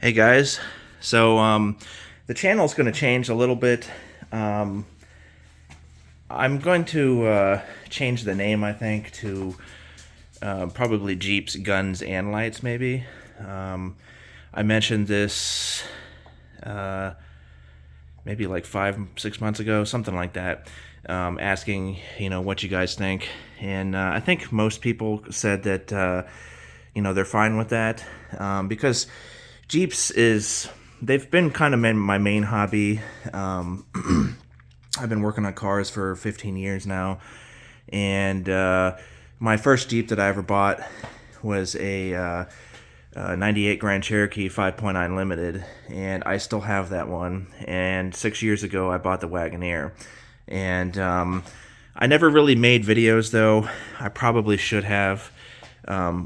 Hey guys, so the channel is going to change a little bit. Um, I'm going to change the name, I think, to probably Jeeps, Guns, and Lights, maybe. Um, I mentioned this uh, maybe like 5, 6 months ago, something like that, asking, what you guys think. And I think most people said that, they're fine with that because Jeeps they've been kind of my main hobby. I've been working on cars for 15 years now, and my first Jeep that I ever bought was a 98 Grand Cherokee 5.9 Limited, and I still have that one. And 6 years ago, I bought the Wagoneer, and I never really made videos, though. I probably should have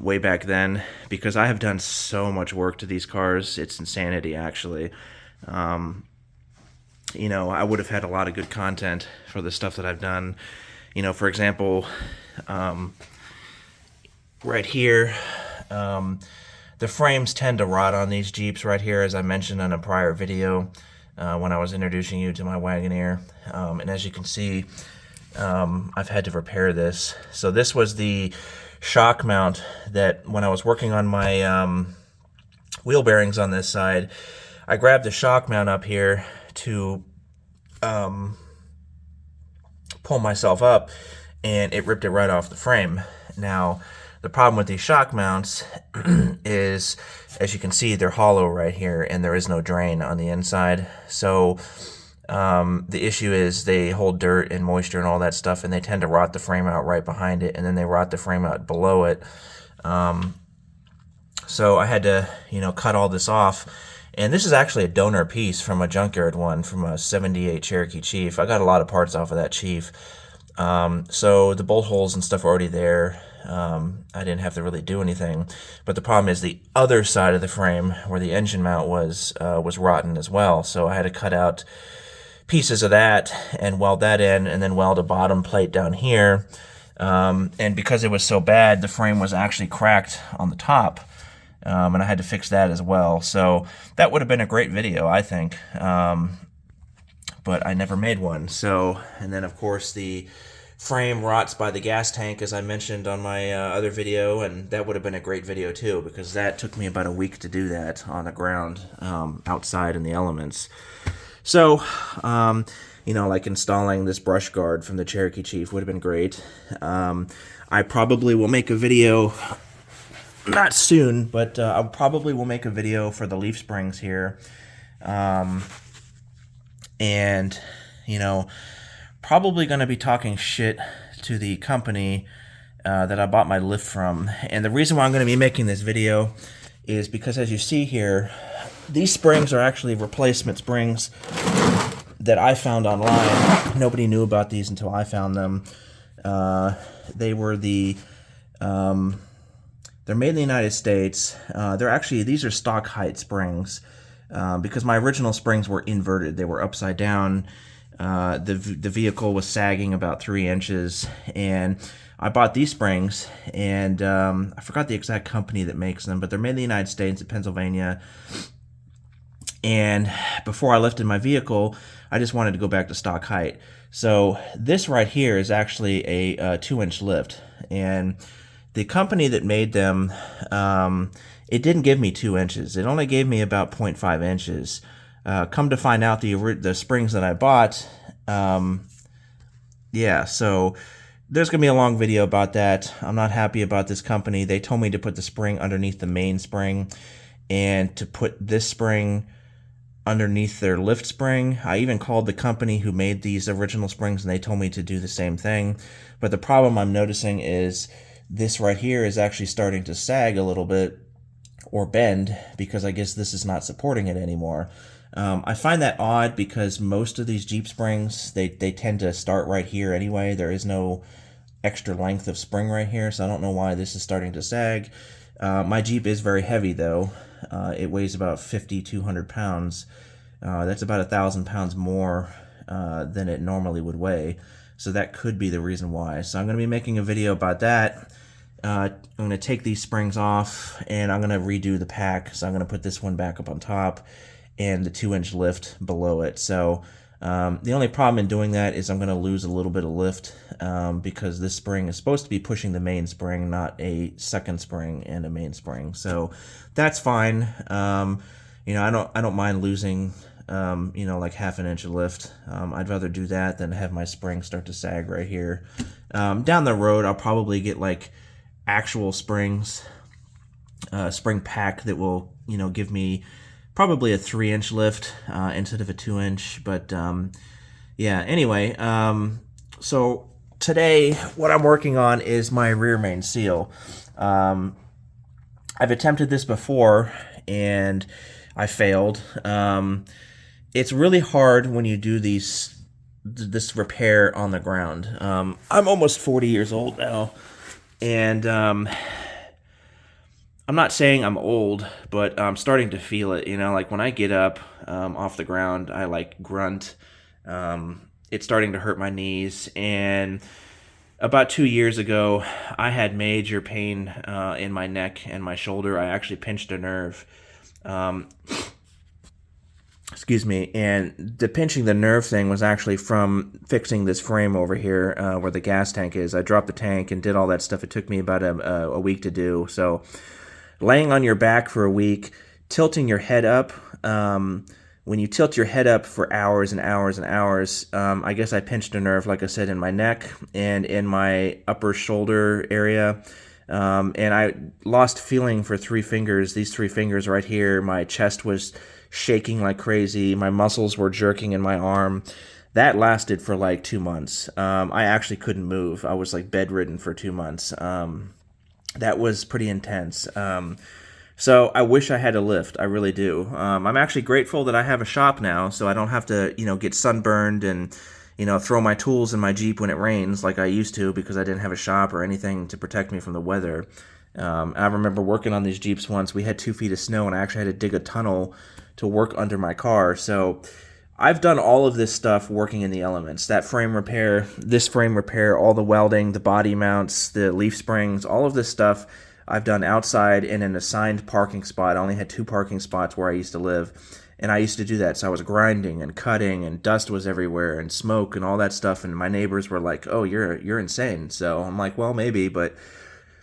way back then, because I have done so much work to these cars. It's insanity, actually. I would have had a lot of good content for the stuff that I've done. For example, right here, the frames tend to rot on these Jeeps right here, as I mentioned in a prior video when I was introducing you to my Wagoneer. And as you can see, I've had to repair this. So this was the shock mount that when I was working on my wheel bearings on this side, I grabbed the shock mount up here to pull myself up, and it ripped it right off the frame. Now, the problem with these shock mounts is, as you can see, they're hollow right here, and there is no drain on the inside. So the issue is they hold dirt and moisture and all that stuff, and they tend to rot the frame out right behind it, and then they rot the frame out below it. So I had to, cut all this off. And this is actually a donor piece from a junkyard one, from a 78 Cherokee Chief. I got a lot of parts off of that Chief. So the bolt holes and stuff are already there. I didn't have to really do anything. But the problem is the other side of the frame, where the engine mount was rotten as well. So I had to cut out pieces of that and weld that in, and then weld a bottom plate down here. And because it was so bad, the frame was actually cracked on the top. And I had to fix that as well. So that would have been a great video, I think. But I never made one. So, and then of course the frame rots by the gas tank, as I mentioned on my other video, and that would have been a great video too, because that took me about a week to do that on the ground, outside in the elements. So, like installing this brush guard from the Cherokee Chief would have been great. I probably will make a video, not soon, but I probably will make a video for the leaf springs here. And, probably going to be talking shit to the company that I bought my lift from. And the reason why I'm going to be making this video is because, as you see here, these springs are actually replacement springs that I found online. Nobody knew about these until I found them. They were they're made in the United States. These are stock height springs, because my original springs were inverted. They were upside down. The vehicle was sagging about 3 inches, and I bought these springs, and I forgot the exact company that makes them, but they're made in the United States, in Pennsylvania. And before I lifted my vehicle, I just wanted to go back to stock height. So this right here is actually a 2-inch lift, and the company that made them, it didn't give me 2 inches. It only gave me about 0.5 inches. Come to find out, the springs that I bought, so there's going to be a long video about that. I'm not happy about this company. They told me to put the spring underneath the main spring, and to put this spring underneath their lift spring. I even called the company who made these original springs, and they told me to do the same thing. But the problem I'm noticing is this right here is actually starting to sag a little bit, or bend, because I guess this is not supporting it anymore. I find that odd, because most of these Jeep springs, they tend to start right here anyway. There is no extra length of spring right here, so I don't know why this is starting to sag. My Jeep is very heavy, though. It weighs about 5,200 pounds. That's about 1,000 pounds more than it normally would weigh. So that could be the reason why. So I'm going to be making a video about that. I'm going to take these springs off, and I'm going to redo the pack. So I'm going to put this one back up on top and the 2-inch lift below it. So the only problem in doing that is I'm going to lose a little bit of lift because this spring is supposed to be pushing the main spring, not a second spring and a main spring. So that's fine. You know, I don't mind losing you know, like 1/2 inch of lift. I'd rather do that than have my spring start to sag right here. Down the road, I'll probably get like actual springs, spring pack that will, you know, give me probably a 3-inch lift instead of a 2-inch. But yeah, anyway, so today what I'm working on is my rear main seal. I've attempted this before and I failed. It's really hard when you do this repair on the ground. I'm almost 40 years old now, and I'm not saying I'm old, but I'm starting to feel it. You know, like when I get up off the ground, I like grunt. It's starting to hurt my knees, and about 2 years ago, I had major pain in my neck and my shoulder. I actually pinched a nerve. Excuse me, and the pinching the nerve thing was actually from fixing this frame over here where the gas tank is. I dropped the tank and did all that stuff. It took me about a week to do. So laying on your back for a week, tilting your head up. When you tilt your head up for hours and hours and hours, I guess I pinched a nerve, like I said, in my neck and in my upper shoulder area. And I lost feeling for 3 fingers. These 3 fingers right here. My chest was shaking like crazy. My muscles were jerking in my arm. That lasted for like 2 months. I actually couldn't move. I was like bedridden for 2 months. That was pretty intense. So I wish I had a lift. I really do. I'm actually grateful that I have a shop now, so I don't have to, you know, get sunburned and, you know, throw my tools in my Jeep when it rains like I used to because I didn't have a shop or anything to protect me from the weather. I remember working on these Jeeps once. We had 2 feet of snow, and I actually had to dig a tunnel to work under my car. So I've done all of this stuff working in the elements. That frame repair, this frame repair, all the welding, the body mounts, the leaf springs, all of this stuff I've done outside in an assigned parking spot. I only had 2 parking spots where I used to live, and I used to do that. So I was grinding and cutting, and dust was everywhere, and smoke and all that stuff. And my neighbors were like, "Oh, you're insane." So I'm like, "Well, maybe, but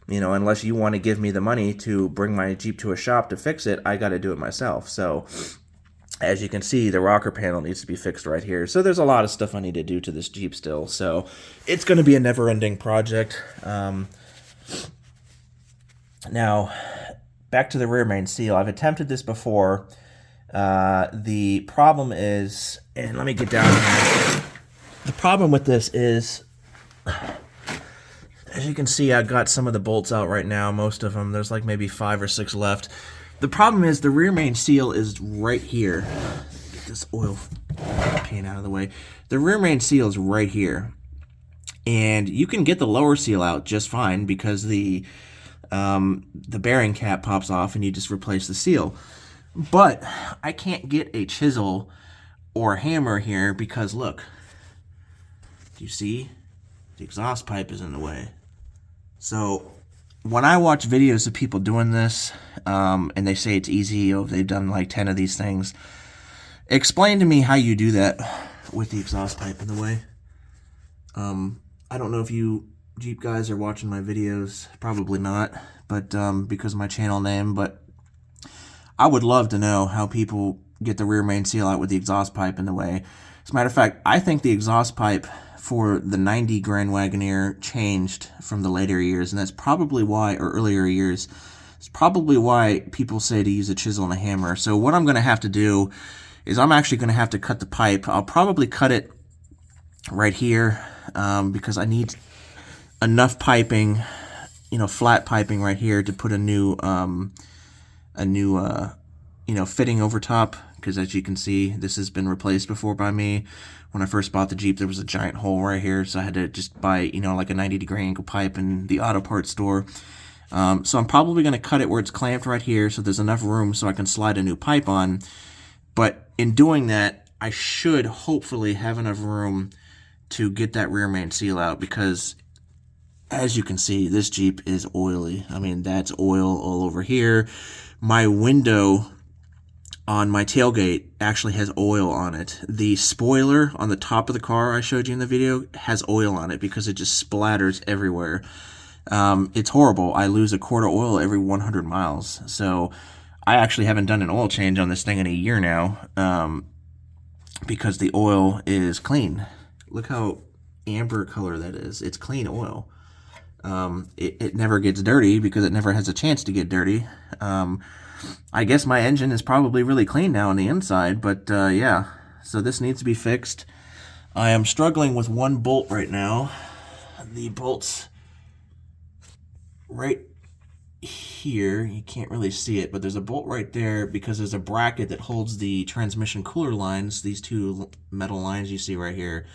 you know, unless you want to give me the money to bring my Jeep to a shop to fix it, I got to do it myself." So as you can see, the rocker panel needs to be fixed right here. So there's a lot of stuff I need to do to this Jeep still. So it's going to be a never-ending project. Now, back to the rear main seal. I've attempted this before. The problem is, and let me get down here. The problem with this is, as you can see, I've got some of the bolts out right now, most of them. There's like maybe 5 or 6 left. The problem is the rear main seal is right here. Get this oil paint out of the way. The rear main seal is right here. And you can get the lower seal out just fine because the bearing cap pops off and you just replace the seal. But I can't get a chisel or a hammer here because look, do you see? The exhaust pipe is in the way. So when I watch videos of people doing this, and they say it's easy, or they've done like 10 of these things, explain to me how you do that with the exhaust pipe in the way. I don't know if you Jeep guys are watching my videos, probably not, but because of my channel name, but I would love to know how people get the rear main seal out with the exhaust pipe in the way. As a matter of fact, I think the exhaust pipe for the 90 Grand Wagoneer changed from the later years, and that's probably why, or earlier years, it's probably why people say to use a chisel and a hammer. So what I'm going to have to do is I'm actually going to have to cut the pipe. I'll probably cut it right here because I need enough piping, you know, flat piping right here to put a new fitting over top, because as you can see, this has been replaced before by me. When I first bought the Jeep, there was a giant hole right here, so I had to just buy, you know, like a 90-degree angle pipe in the auto parts store. So I'm probably going to cut it where it's clamped right here, so there's enough room so I can slide a new pipe on. But in doing that, I should hopefully have enough room to get that rear main seal out, because as you can see, this Jeep is oily. I mean, that's oil all over here. My window on my tailgate actually has oil on it. The spoiler on the top of the car I showed you in the video has oil on it because it just splatters everywhere. It's horrible. I lose a quart of oil every 100 miles. So I actually haven't done an oil change on this thing in a year now, because the oil is clean. Look how amber color that is. It's clean oil. It never gets dirty because it never has a chance to get dirty. I guess my engine is probably really clean now on the inside, but yeah, so this needs to be fixed. I am struggling with one bolt right now. The bolt's right here. You can't really see it, but there's a bolt right there because there's a bracket that holds the transmission cooler lines, these two metal lines you see right here.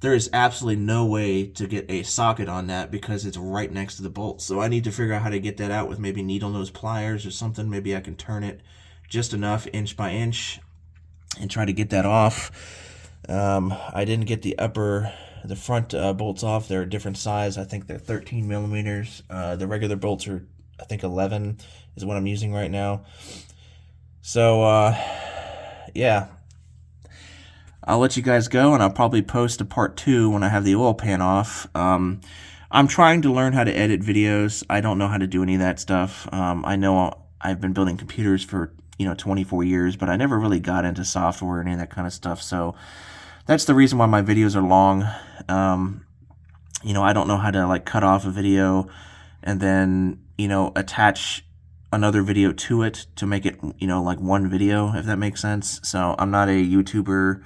There is absolutely no way to get a socket on that because it's right next to the bolt. So I need to figure out how to get that out with maybe needle nose pliers or something. Maybe I can turn it just enough inch by inch and try to get that off. I didn't get the front bolts off. They're a different size. I think they're 13 millimeters. The regular bolts are, I think 11 is what I'm using right now. So yeah, I'll let you guys go, and I'll probably post a part 2 when I have the oil pan off. I'm trying to learn how to edit videos. I don't know how to do any of that stuff. I know I've been building computers for 24 years, but I never really got into software and any of that kind of stuff. So that's the reason why my videos are long. I don't know how to like cut off a video and then attach another video to it to make it like one video, if that makes sense. So I'm not a YouTuber.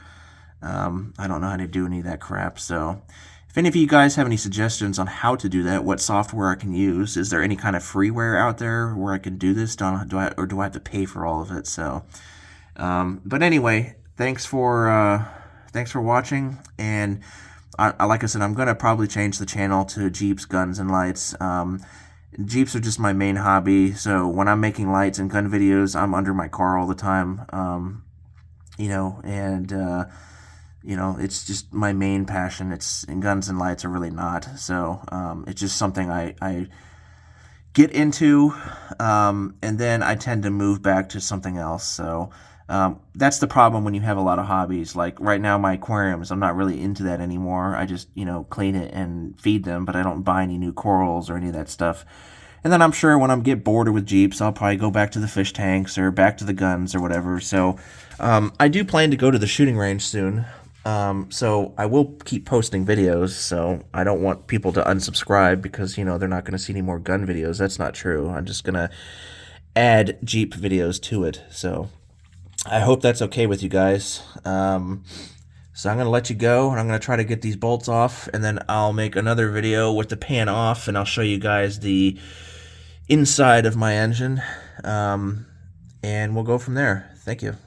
I don't know how to do any of that crap. So if any of you guys have any suggestions on how to do that, what software I can use, is there any kind of freeware out there where I can do this? Do I have to pay for all of it? So, but anyway, thanks for watching. And like I said, I'm gonna probably change the channel to Jeeps, Guns, and Lights. Jeeps are just my main hobby. So when I'm making lights and gun videos, I'm under my car all the time. It's just my main passion. And Guns and Lights are really not. So it's just something I get into, and then I tend to move back to something else. So that's the problem when you have a lot of hobbies. Like right now, my aquariums, I'm not really into that anymore. I just clean it and feed them, but I don't buy any new corals or any of that stuff. And then I'm sure when I get bored with Jeeps, I'll probably go back to the fish tanks or back to the guns or whatever. So I do plan to go to the shooting range soon. So I will keep posting videos. So I don't want people to unsubscribe because, they're not going to see any more gun videos. That's not true. I'm just going to add Jeep videos to it. So I hope that's okay with you guys. So I'm going to let you go, and I'm going to try to get these bolts off, and then I'll make another video with the pan off, and I'll show you guys the inside of my engine, and we'll go from there. Thank you.